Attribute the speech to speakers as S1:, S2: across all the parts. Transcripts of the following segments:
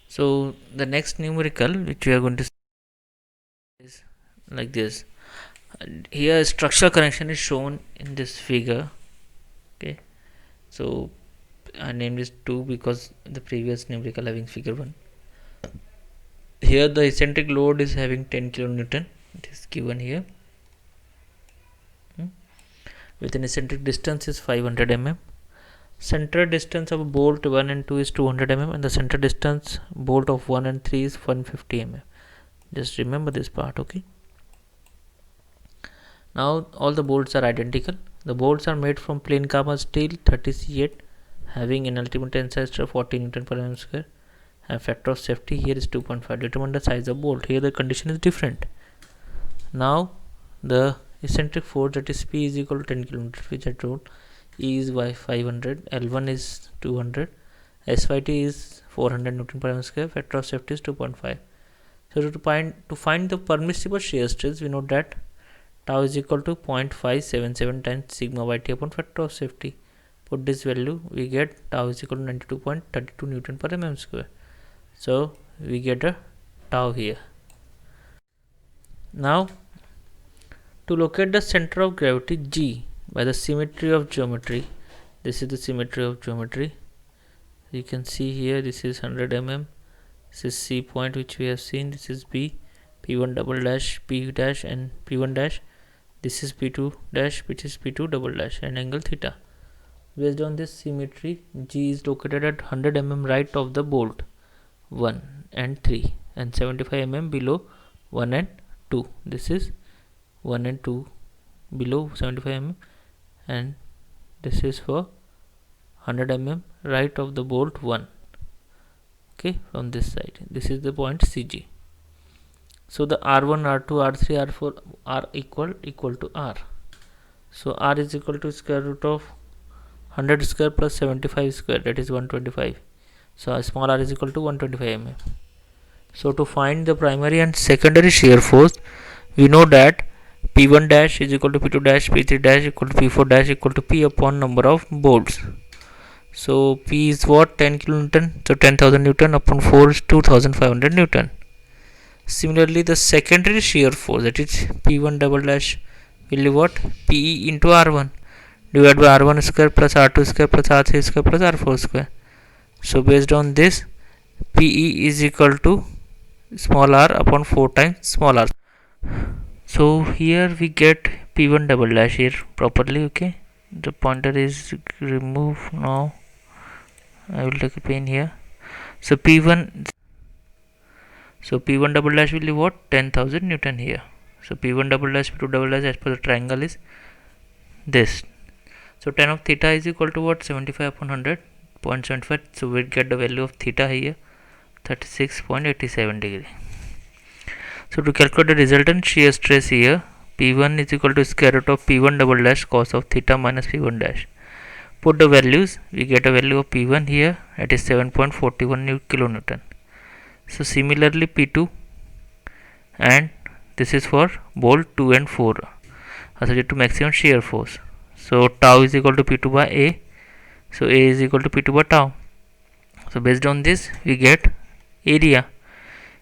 S1: So the next numerical which we are going to see is like this. Here structural connection is shown in this figure. Okay, so I named this 2 because the previous numerical having figure 1. Here the eccentric load is having 10 kilonewton. It is given here. With an eccentric distance is 500 mm. Center distance of bolt 1 and 2 is 200 mm, and the center distance bolt of 1 and 3 is 150 mm. Just remember this part. Okay, now all the bolts are identical. The bolts are made from plain carbon steel 30C8 having an ultimate tensile strength 40 Newton per mm square, and factor of safety here is 2.5. Determine the size of bolt. Here the condition is different. Now the eccentric force, that is P is equal to 10 kN, which I told. E is by 500, L1 is 200, SYT is 400 Newton per mm square, factor of safety is 2.5. So to find the permissible shear stress, we know that tau is equal to 0.577 times sigma by T upon factor of safety. Put this value, we get tau is equal to 92.32 Newton per mm square. So we get a tau here. Now to locate the center of gravity G by the symmetry of geometry, this is the symmetry of geometry. You can see here, this is 100 mm, this is C point which we have seen, this is B, P1 double dash, P dash and P1 dash, this is P2 dash, which is P2 double dash, and angle theta. Based on this symmetry, G is located at 100 mm right of the bolt 1 and 3 and 75 mm below 1 and 2. This is 1 and 2 below 75 mm, and this is for 100 mm right of the bolt 1. Okay, from this side, this is the point CG. So the R1, R2, R3, R4 are equal to R. So R is equal to square root of 100 square plus 75 square, that is 125. So small r is equal to 125 mm. So to find the primary and secondary shear force, we know that P1 dash is equal to P2 dash, P3 dash equal to P4 dash equal to P upon number of bolts. So P is what? 10 kilonewton. So 10,000 Newton upon 4 is 2,500 Newton. Similarly, the secondary shear force, that is P1 double dash, will be what? PE into R1 divided by R1 square plus R2 square plus R3 square plus R4 square. So based on this, PE is equal to small r upon 4 times small r. So here we get P1 double dash here properly. Okay, the pointer is removed now. I will take a pen here. So P1 double dash will be what? 10,000 Newton here. So P1 double dash, P2 double dash as per the triangle is this. So tan of theta is equal to what? 75 upon 100, 0.75. So we get the value of theta here, 36.87 degree. So to calculate the resultant shear stress here, P1 is equal to square root of P1 double dash cos of theta minus P1 dash. Put the values, we get a value of P1 here, that is 7.41 kilonewton. So similarly P2, and this is for bolt 2 and 4 are subject to maximum shear force. So tau is equal to P2 by A. So A is equal to P2 by tau. So based on this, we get area.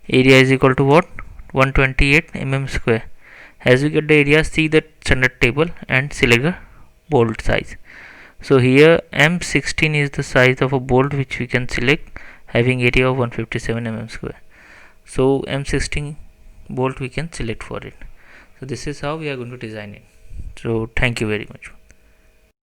S1: Area is equal to what? 128 mm square. As we get the area, see the standard table and select the bolt size. So here M16 is the size of a bolt which we can select, having area of 157 mm square. So M16 bolt we can select for it. So this is how we are going to design it. So thank you very much.